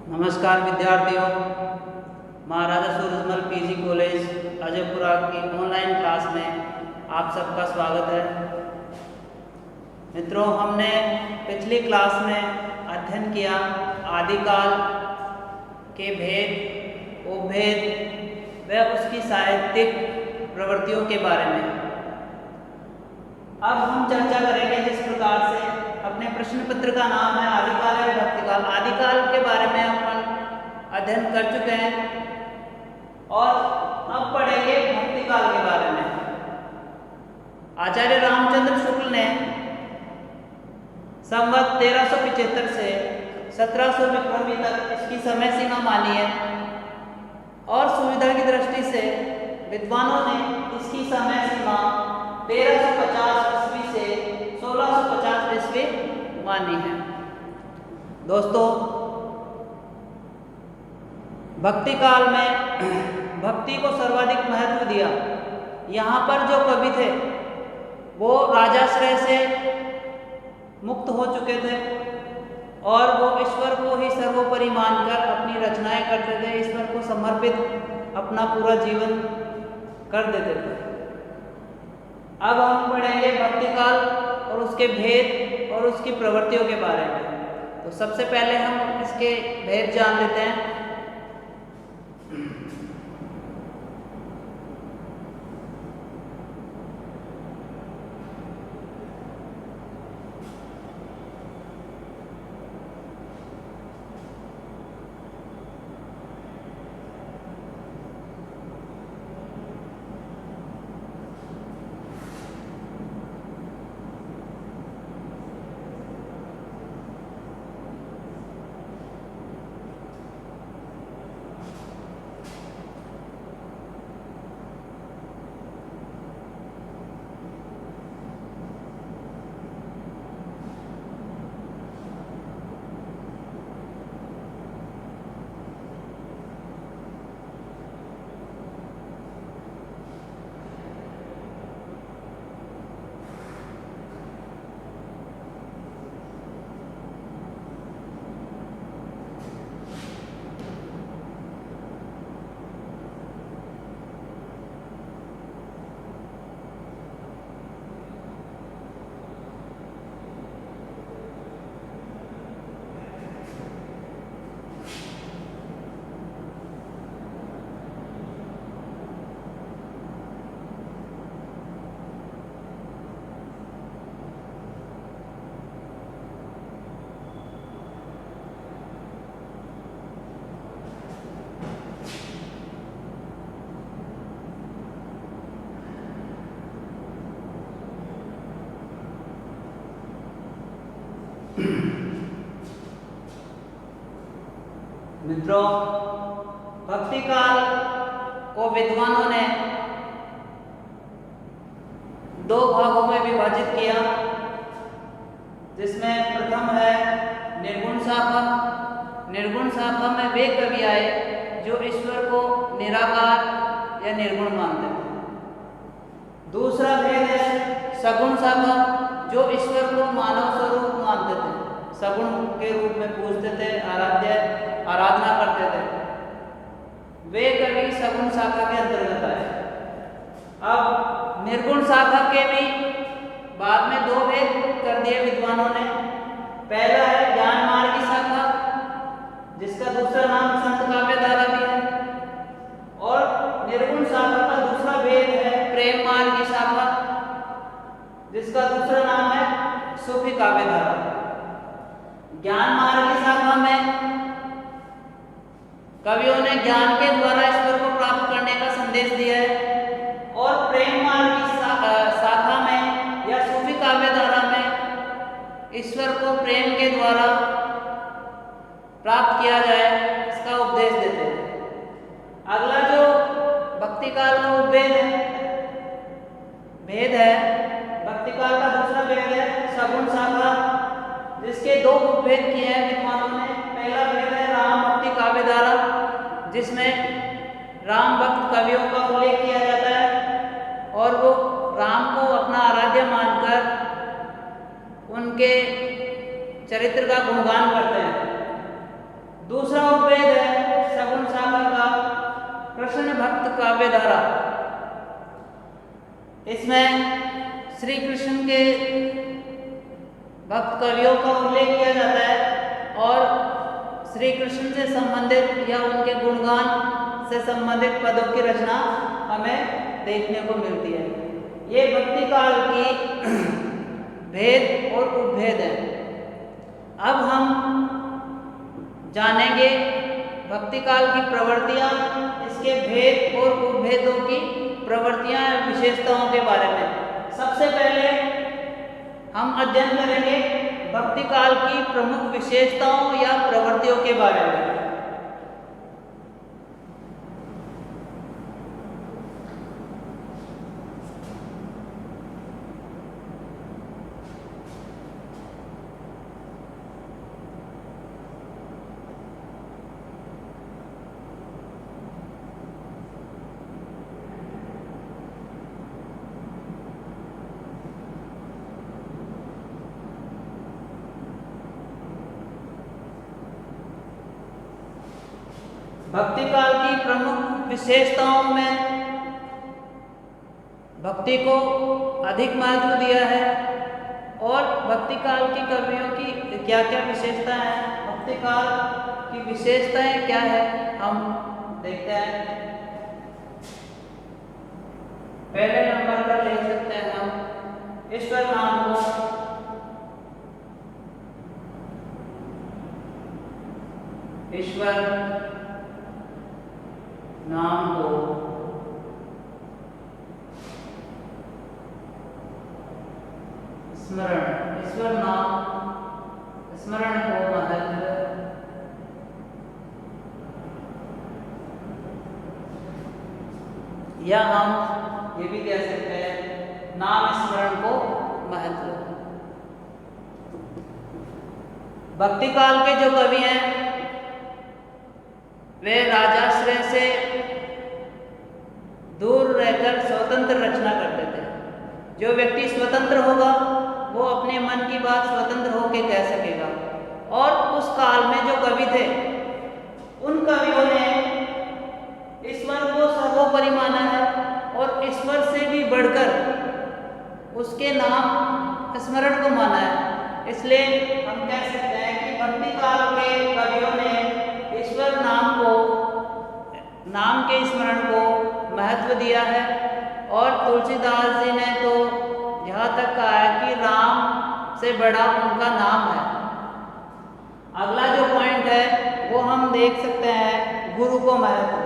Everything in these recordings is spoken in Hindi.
नमस्कार विद्यार्थियों, महाराजा सूरजमल पीजी कॉलेज अजयपुरा की ऑनलाइन क्लास में आप सबका स्वागत है। मित्रों, हमने पिछली क्लास में अध्ययन किया आदिकाल के भेद, उपभेद व उसकी साहित्यिक प्रवृत्तियों के बारे में। अब हम चर्चा करेंगे जिस प्रकार से अपने प्रश्न पत्र का नाम है आदिकाल और भक्तिकाल। आदिकाल के बारे में अपन अध्ययन कर चुके हैं और अब पढ़ेंगे भक्तिकाल के बारे में। आचार्य रामचंद्र शुक्ल ने संवत 1375 से 1700 विक्रमी तक इसकी समय सीमा मानी है और सुविधा की दृष्टि से विद्वानों ने इसकी समय सीमा 1350 ईस्वी से 1650 ईस्वी मानी है। दोस्तों, भक्ति काल में भक्ति को सर्वाधिक महत्व दिया। यहाँ पर जो कवि थे वो राजाश्रय से मुक्त हो चुके थे और वो ईश्वर को ही सर्वोपरि मानकर अपनी रचनाएं करते थे, ईश्वर को समर्पित अपना पूरा जीवन कर देते थे। अब हम पढ़ेंगे भक्तिकाल और उसके भेद और उसकी प्रवृत्तियों के बारे में। तो सबसे पहले हम इसके भेद जान लेते हैं। मित्रों, भक्तिकाल को विद्वानों ने दो भागों में विभाजित किया, जिसमें प्रथम है निर्गुण शाखा। निर्गुण शाखा में वे कवि आए जो ईश्वर को निराकार या निर्गुण मानते थे। दूसरा भेद है सगुण शाखा, जो ईश्वर को मानव स्वरूप मानते थे, सगुण के रूप में पूजते थे, आराधना करते थे। वे कवि सगुण शाखा के अंतर्गत आए। अब निर्गुण शाखा के भी बाद में दो भेद कर दिए विद्वानों ने। पहला है ज्ञान मार्गी शाखा, जिसका दूसरा नाम संत काव्य धारा भी है, और निर्गुण शाखा का दूसरा भेद है प्रेम मार्गी शाखा, जिसका दूसरा नाम है सूफी काव्य धारा। ज्ञान मार्गी शाखा में कवियों ने ज्ञान के द्वारा ईश्वर को प्राप्त करने का संदेश दिया है, और प्रेम मार्ग की शाखा में या सूफी काव्य धारा में ईश्वर को प्रेम के द्वारा प्राप्त किया जाए, इसका उपदेश देते हैं। अगला जो भक्तिकाल का भेद है, भक्तिकाल का दूसरा भेद है सगुण शाखा, जिसके दो उपभेद किए हैं विद्वानों ने। पहला भेद है राम भक्ति काव्य धारा, जिसमें राम भक्त कवियों का उल्लेख किया जाता है और वो राम को अपना आराध्य मानकर उनके चरित्र का गुणगान करते हैं। दूसरा उपवेद है सगुण सागर का कृष्ण भक्त काव्य धारा। इसमें श्री कृष्ण के भक्त कवियों का उल्लेख किया जाता है और श्री कृष्ण से संबंधित या उनके गुणगान से संबंधित पदों की रचना हमें देखने को मिलती है। ये भक्ति काल की भेद और उपभेद है। अब हम जानेंगे भक्ति काल की प्रवृत्तियां, इसके भेद और उपभेदों की प्रवृत्तियां और विशेषताओं के बारे में। सबसे पहले हम अध्ययन करेंगे भक्ति काल की प्रमुख विशेषताओं या प्रवृत्तियों के बारे में। भक्ति काल की प्रमुख विशेषताओं में भक्ति को अधिक महत्व दिया है और भक्ति काल की कवियों की क्या क्या विशेषताएं हैं, भक्ति काल की विशेषताएं क्या है, हम देखते हैं। पहले नंबर पर ले सकते हैं हम ईश्वर नाम को। ईश्वर नाम को स्मरण, ईश्वर नाम स्मरण को महत्व, या हम ये भी कह सकते हैं नाम स्मरण को महत्व। भक्ति काल के जो कवि हैं वे राजाश्रय से दूर रहकर स्वतंत्र रचना करते थे। जो व्यक्ति स्वतंत्र होगा वो अपने मन की बात स्वतंत्र होकर कह सकेगा। और उस काल में जो कवि थे उन कवियों ने ईश्वर को सर्वोपरि माना है और ईश्वर से भी बढ़कर उसके नाम स्मरण को माना है। इसलिए हम कह सकते हैं कि भक्ति काल के कवियों ने ईश्वर नाम के स्मरण को महत्व दिया है। और तुलसीदास जी ने तो यहाँ तक कहा है कि राम से बड़ा उनका नाम है। अगला जो पॉइंट है वो हम देख सकते हैं गुरु को महत्व।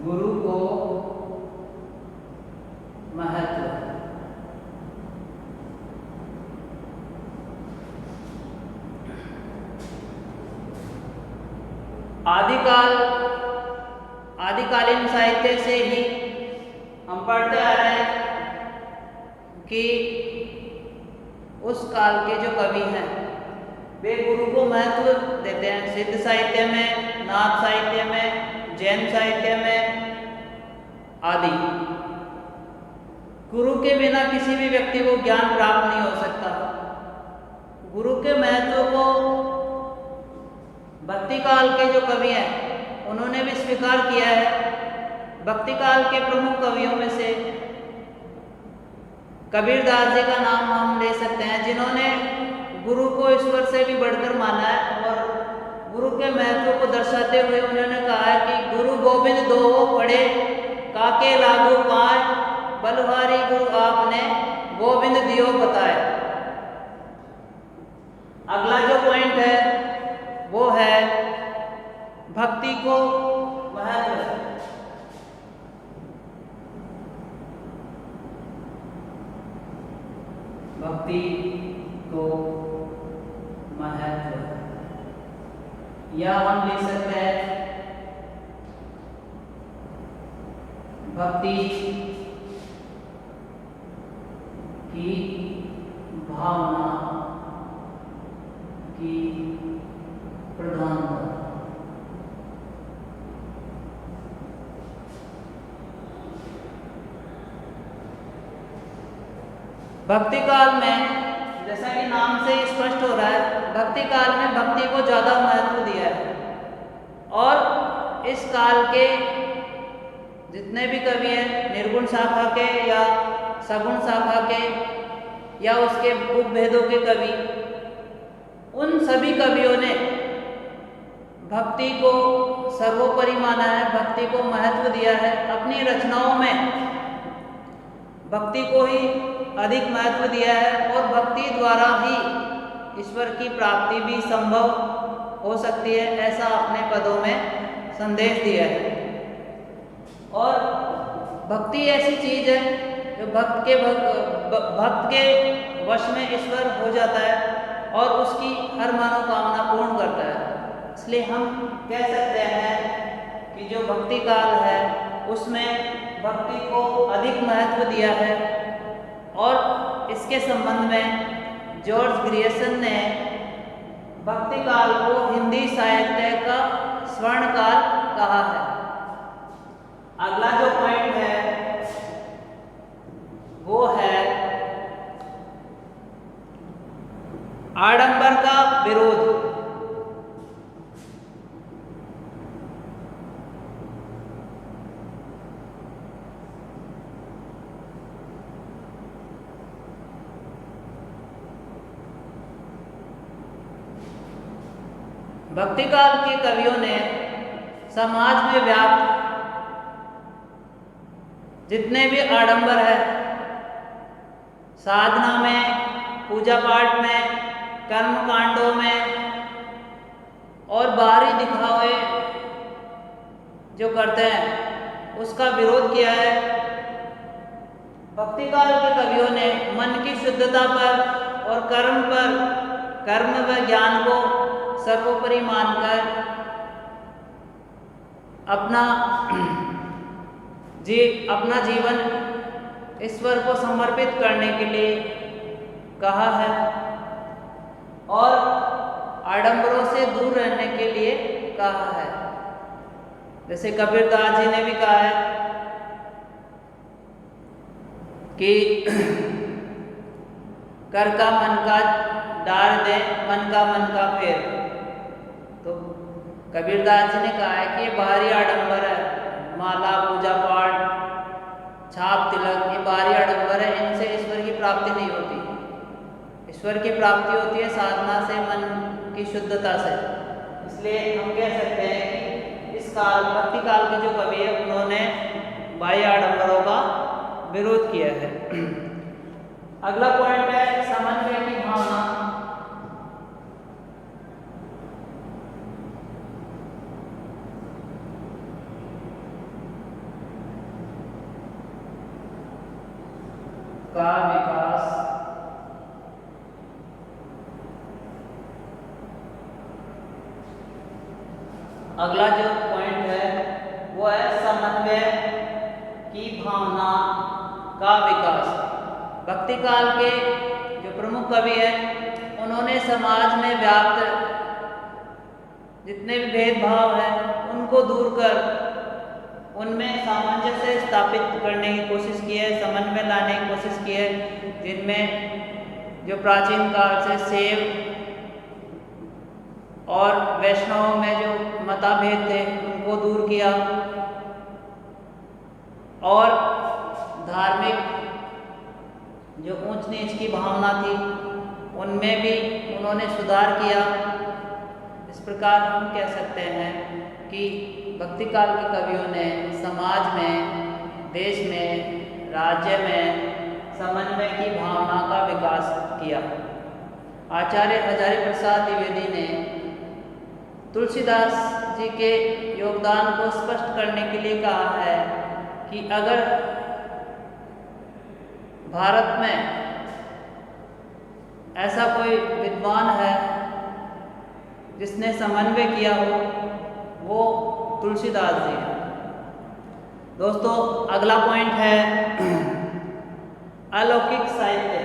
गुरु को महत्व, आदिकालीन साहित्य से ही हम पढ़ते आ रहे हैं कि उस काल के जो कवि हैं वे गुरु को महत्व देते हैं। सिद्ध साहित्य में, नाथ साहित्य में, जैन साहित्य में आदि। गुरु के बिना किसी भी व्यक्ति को ज्ञान प्राप्त नहीं हो सकता। गुरु के महत्व को भक्ति काल के जो कवि हैं उन्होंने भी स्वीकार किया है। भक्ति काल के प्रमुख कवियों में से कबीरदास जी का नाम हम ले सकते हैं, जिन्होंने गुरु को ईश्वर से भी बढ़कर माना है। और गुरु के महत्व को दर्शाते हुए उन्होंने कहा है कि गुरु गोविंद दो पढ़े काके लागू पाए, बलवारी गुरु आपने गोविंद दियो बताए। अगला जो पॉइंट है वो है भक्ति को महत्व। भक्ति को महत्व, या हम ले सकते हैं भक्ति की भावना की प्रधानता। भक्ति काल में भक्ति काल में भक्ति को ज़्यादा महत्व दिया है। और इस काल के जितने भी कवि हैं, निर्गुण शाखा के या सगुण शाखा के या उसके उपभेदों के कवि, उन सभी कवियों ने भक्ति को सर्वोपरि माना है, भक्ति को महत्व दिया है। अपनी रचनाओं में भक्ति को ही अधिक महत्व दिया है और भक्ति द्वारा ही ईश्वर की प्राप्ति भी संभव हो सकती है, ऐसा अपने पदों में संदेश दिया है। और भक्ति ऐसी चीज है जो भक्त के वश में ईश्वर हो जाता है और उसकी हर मनोकामना पूर्ण करता है। इसलिए हम कह सकते हैं कि जो भक्ति काल है उसमें भक्ति को अधिक महत्व दिया है। और इसके संबंध में जॉर्ज ग्रियर्सन ने भक्ति काल को हिंदी साहित्य का स्वर्ण काल कहा है। अगला जो पॉइंट है वो है आडंबर का विरोध। भक्ति काल के कवियों ने समाज में व्याप्त जितने भी आडंबर है, साधना में, पूजा पाठ में, कर्म कांडों में और बाहरी दिखावे जो करते हैं उसका विरोध किया है। भक्ति काल के कवियों ने मन की शुद्धता पर और कर्म व ज्ञान को सर्वोपरि मानकर अपना जीवन ईश्वर को समर्पित करने के लिए कहा है और आडंबरों से दूर रहने के लिए कहा है। जैसे कबीरदास जी ने भी कहा है कि कर का मन का डार दे, मन का फेर। तो कबीरदास जी ने कहा है कि ये बाहरी आडंबर है, माला, पूजा पाठ, छाप, तिलक, ये बाहरी आडंबर है, इनसे ईश्वर की प्राप्ति नहीं होती। ईश्वर की प्राप्ति होती है साधना से, मन की शुद्धता से। इसलिए हम कह सकते हैं कि इस काल भक्ति काल के जो कवि है उन्होंने बाह्य आडंबरों का विरोध किया है। अगला पॉइंट है समन्वय की भावना। का विकास। अगला जो पॉइंट है वो है समन्वय की भावना का विकास। भक्ति काल के जो प्रमुख कवि हैं उन्होंने समाज में व्याप्त जितने भी भेदभाव हैं उनको दूर कर उनमें सामंजस्य स्थापित करने की कोशिश की है, समन्वय लाने की कोशिश की है, जिनमें जो प्राचीन काल से शैव और वैष्णव में जो मतभेद थे उनको दूर किया और धार्मिक जो ऊंच नीच की भावना थी उनमें भी उन्होंने सुधार किया। इस प्रकार हम कह सकते हैं कि भक्ति काल के कवियों ने समाज में, देश में, राज्य में समन्वय की भावना का विकास किया। आचार्य हजारी प्रसाद द्विवेदी ने तुलसीदास जी के योगदान को स्पष्ट करने के लिए कहा है कि अगर भारत में ऐसा कोई विद्वान है जिसने समन्वय किया हो वो तुलसीदास जी हैं। दोस्तों अगला पॉइंट है अलौकिक साहित्य।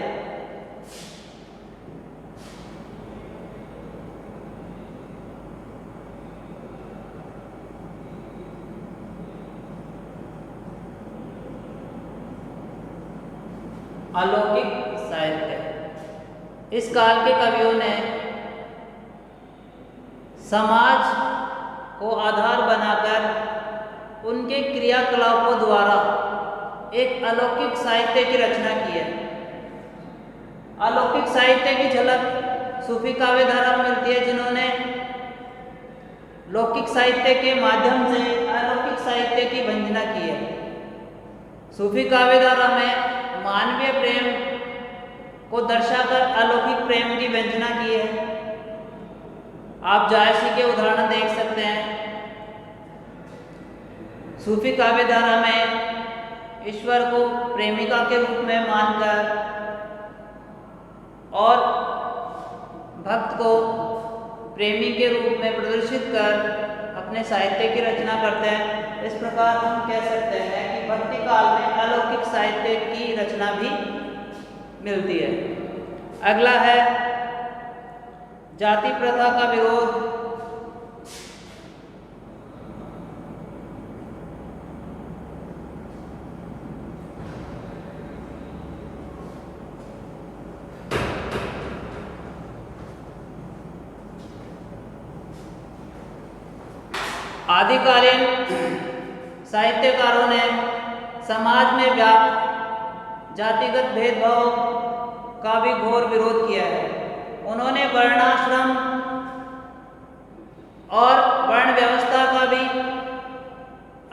अलौकिक साहित्य। इस काल के कवियों ने समाज को आधार बनाकर उनके क्रियाकलापों द्वारा एक अलौकिक साहित्य की रचना की है। अलौकिक साहित्य की झलक सूफी काव्य धारा में मिलती है, जिन्होंने लौकिक साहित्य के माध्यम से अलौकिक साहित्य की वंदना की है। सूफी काव्य धारा में मानवीय प्रेम को दर्शाकर अलौकिक प्रेम की वंदना की है। आप जायसी के उदाहरण देख सकते हैं। सूफी काव्य धारा में ईश्वर को प्रेमिका के रूप में मानकर और भक्त को प्रेमी के रूप में प्रदर्शित कर अपने साहित्य की रचना करते हैं। इस प्रकार हम कह सकते हैं कि भक्ति काल में अलौकिक साहित्य की रचना भी मिलती है। अगला है जाति प्रथा का विरोध। आदिकालीन साहित्यकारों ने समाज में व्याप्त जातिगत भेदभाव का भी घोर विरोध किया है। उन्होंने वर्णाश्रम और वर्ण व्यवस्था का भी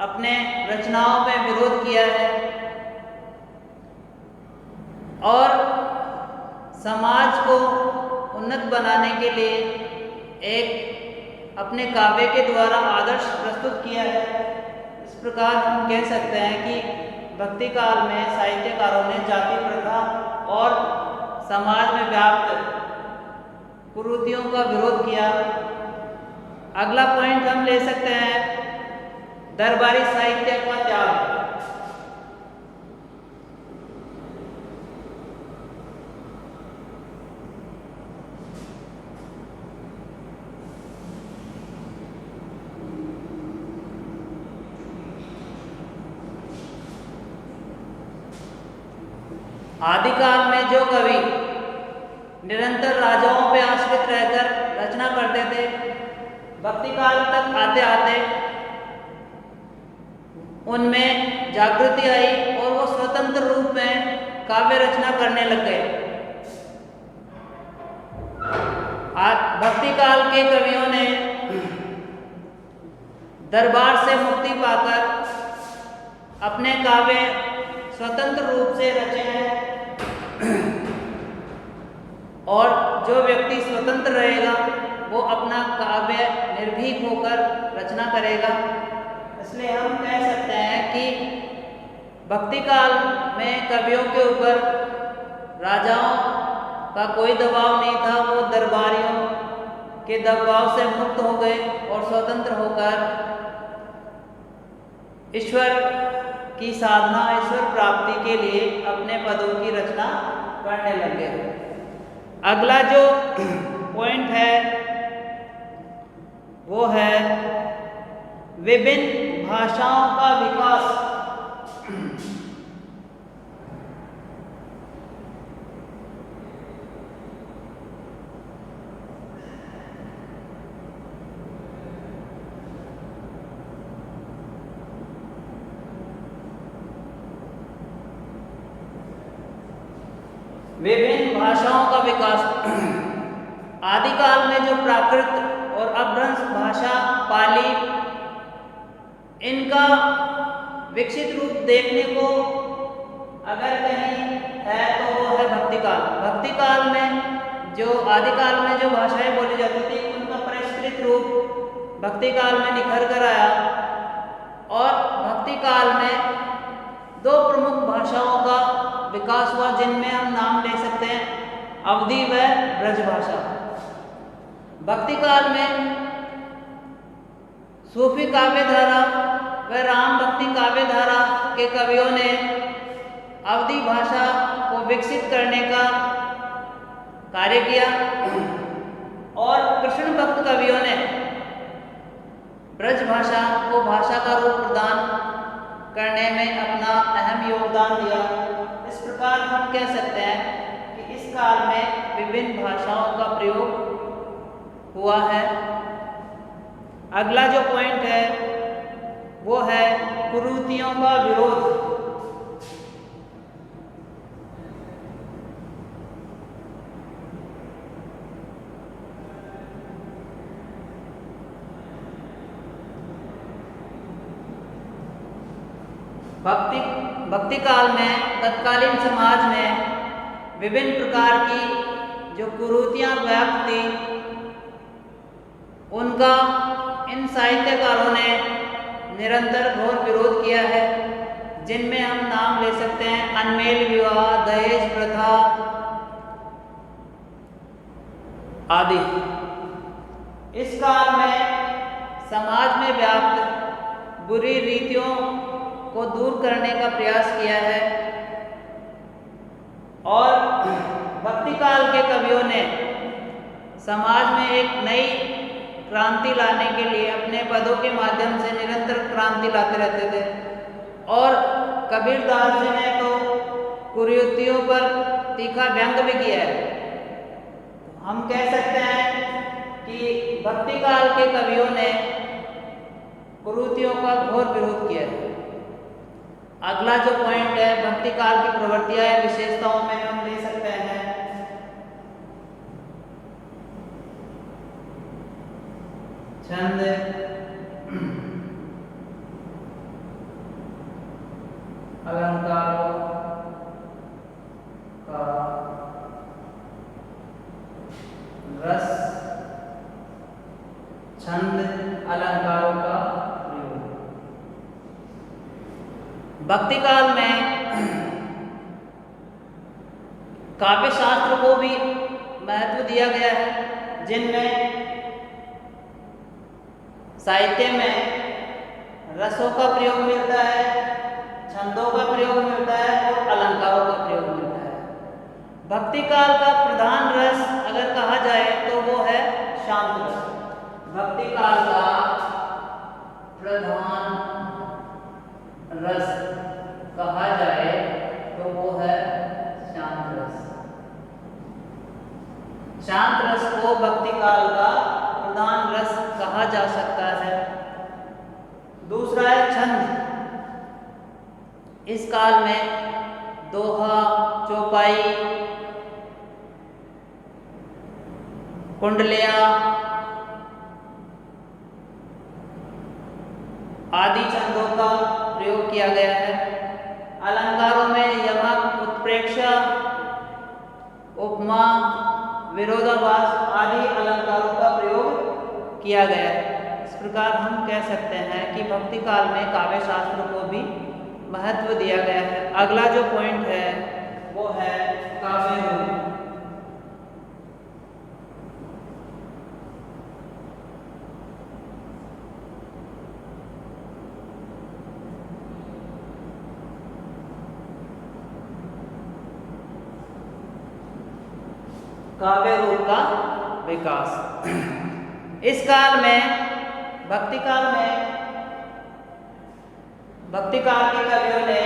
अपने रचनाओं में विरोध किया है और समाज को उन्नत बनाने के लिए एक अपने काव्य के द्वारा आदर्श प्रस्तुत किया है। इस प्रकार हम कह सकते हैं कि भक्ति काल में साहित्यकारों ने जाति प्रथा और समाज में व्याप्त कुरीतियों का विरोध किया। अगला पॉइंट हम ले सकते हैं दरबारी साहित्य का त्याग। आदिकाल में जो कवि निरंतर राजाओं पर आश्रित रहकर रचना करते थे, भक्ति काल तक आते आते उनमें जागृति आई और वो स्वतंत्र रूप में काव्य रचना करने लग गए। भक्ति काल के कवियों ने दरबार से मुक्ति पाकर अपने काव्य स्वतंत्र रूप से रचे हैं और जो व्यक्ति स्वतंत्र रहेगा वो अपना काव्य निर्भीक होकर रचना करेगा। इसलिए हम कह सकते हैं कि भक्ति काल में कवियों के ऊपर राजाओं का कोई दबाव नहीं था। वो दरबारियों के दबाव से मुक्त हो गए और स्वतंत्र होकर ईश्वर की साधना, ईश्वर प्राप्ति के लिए अपने पदों की रचना करने लगे। अगला जो पॉइंट है वो है विभिन्न भाषाओं का विकास। विभिन्न भाषाओं का विकास। आदिकाल में जो प्राकृत और अपभ्रंश भाषा पाली, इनका विकसित रूप देखने को अगर कहीं है तो वो है भक्ति काल। भक्ति काल में जो आदिकाल में जो भाषाएं बोली जाती थी, उनका परिष्कृत रूप भक्ति काल में निखर कर आया और भक्ति काल में दो प्रमुख भाषाओं का विकास हुआ, जिनमें हम नाम ले सकते हैं अवधी व ब्रज भाषा। भक्ति काल में सूफी काव्य धारा व राम भक्ति काव्य धारा के कवियों ने अवधी भाषा को विकसित करने का कार्य किया और कृष्ण भक्त कवियों ने ब्रज भाषा को भाषा का रूप प्रदान करने में अपना अहम योगदान दिया। इस प्रकार हम कह सकते हैं कि इस काल में विभिन्न भाषाओं का प्रयोग हुआ है अगला जो पॉइंट है वो है कुरीतियों का विरोध। भक्ति काल में तत्कालीन समाज में विभिन्न प्रकार की जो कुरीतियाँ व्याप्त थी उनका इन साहित्यकारों ने निरंतर घोर विरोध किया है, जिनमें हम नाम ले सकते हैं अनमेल विवाह, दहेज प्रथा आदि। इस काल में समाज में व्याप्त बुरी रीतियों को दूर करने का प्रयास किया है और भक्ति काल के कवियों ने समाज में एक नई क्रांति लाने के लिए अपने पदों के माध्यम से निरंतर क्रांति लाते रहते थे। और कबीरदास जी ने तो कुरीतियों पर तीखा व्यंग भी किया है। हम कह सकते हैं कि भक्ति काल के कवियों ने कुरीतियों का घोर विरोध किया है। अगला जो पॉइंट है भक्ति काल की प्रवृत्तियां या विशेषताओं में हम ले सकते हैं छंद, अलंकारों का रस, छंद अलंकारों का प्रयोग। भक्ति काल में काव्य शास्त्र को भी महत्व दिया गया है, जिनमें साहित्य में रसों का प्रयोग मिलता है, छंदों का प्रयोग मिलता है और अलंकारों का प्रयोग मिलता है। भक्ति काल का प्रधान रस अगर कहा जाए तो वो है शांत रस। भक्ति काल का प्रधान रस कहा जाए तो वो है शांत रस। शांत रस को भक्ति काल का प्रधान रस कहा जा सकता है। दूसरा है छंद। इस काल में दोहा, चौपाई, कुंडलिया आदि छंदों का प्रयोग किया गया है। अलंकारों में यमक, उत्प्रेक्षा, उपमा, विरोधाभास आदि अलंकारों का प्रयोग किया गया है। इस प्रकार हम कह सकते हैं कि भक्ति काल में काव्य शास्त्र को भी महत्व दिया गया है। अगला जो पॉइंट है वो है काव्य रूप। काव्य रूप का विकास। इस काल में भक्ति काल के कवियों ने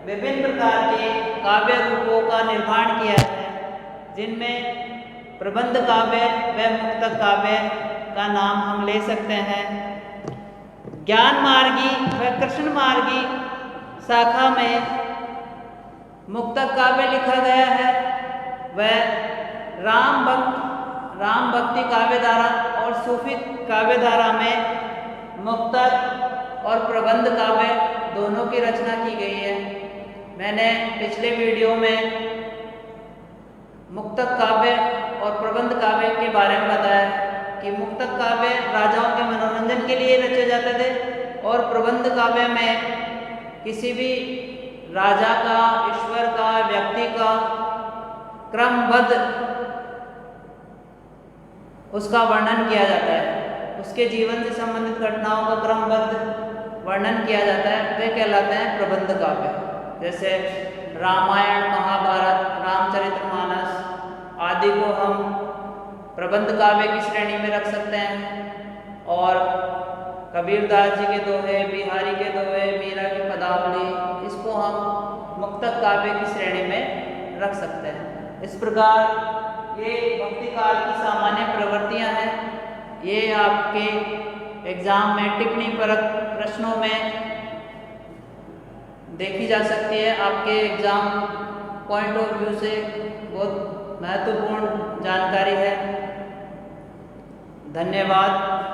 विभिन्न प्रकार के काव्य रूपों का निर्माण किया है, जिनमें प्रबंध काव्य व मुक्तक काव्य का नाम हम ले सकते हैं। ज्ञान मार्गी व कृष्ण मार्गी शाखा में मुक्तक काव्य लिखा गया है व राम भक्ति काव्यधारा और सूफी काव्यधारा में मुक्तक और प्रबंध काव्य दोनों की रचना की गई है। मैंने पिछले वीडियो में मुक्तक काव्य और प्रबंध काव्य के बारे में बताया कि मुक्तक काव्य राजाओं के मनोरंजन के लिए रचे जाते थे और प्रबंध काव्य में किसी भी राजा का, ईश्वर का, व्यक्ति का क्रमबद्ध उसका वर्णन किया जाता है। उसके जीवन से संबंधित घटनाओं का क्रमबद्ध वर्णन किया जाता है, वे कहलाते हैं प्रबंध काव्य। जैसे रामायण, महाभारत, रामचरितमानस आदि को हम प्रबंध काव्य की श्रेणी में रख सकते हैं। और कबीरदास जी के दोहे, बिहारी के दोहे, मीरा की पदावली, इसको हम मुक्तक काव्य की श्रेणी में रख सकते हैं। इस प्रकार ये भक्ति काल की सामान्य प्रवृत्तियां हैं। ये आपके एग्ज़ाम में टिप्पणी परक प्रश्नों में देखी जा सकती है। आपके एग्ज़ाम पॉइंट ऑफ व्यू से बहुत महत्वपूर्ण जानकारी है। धन्यवाद।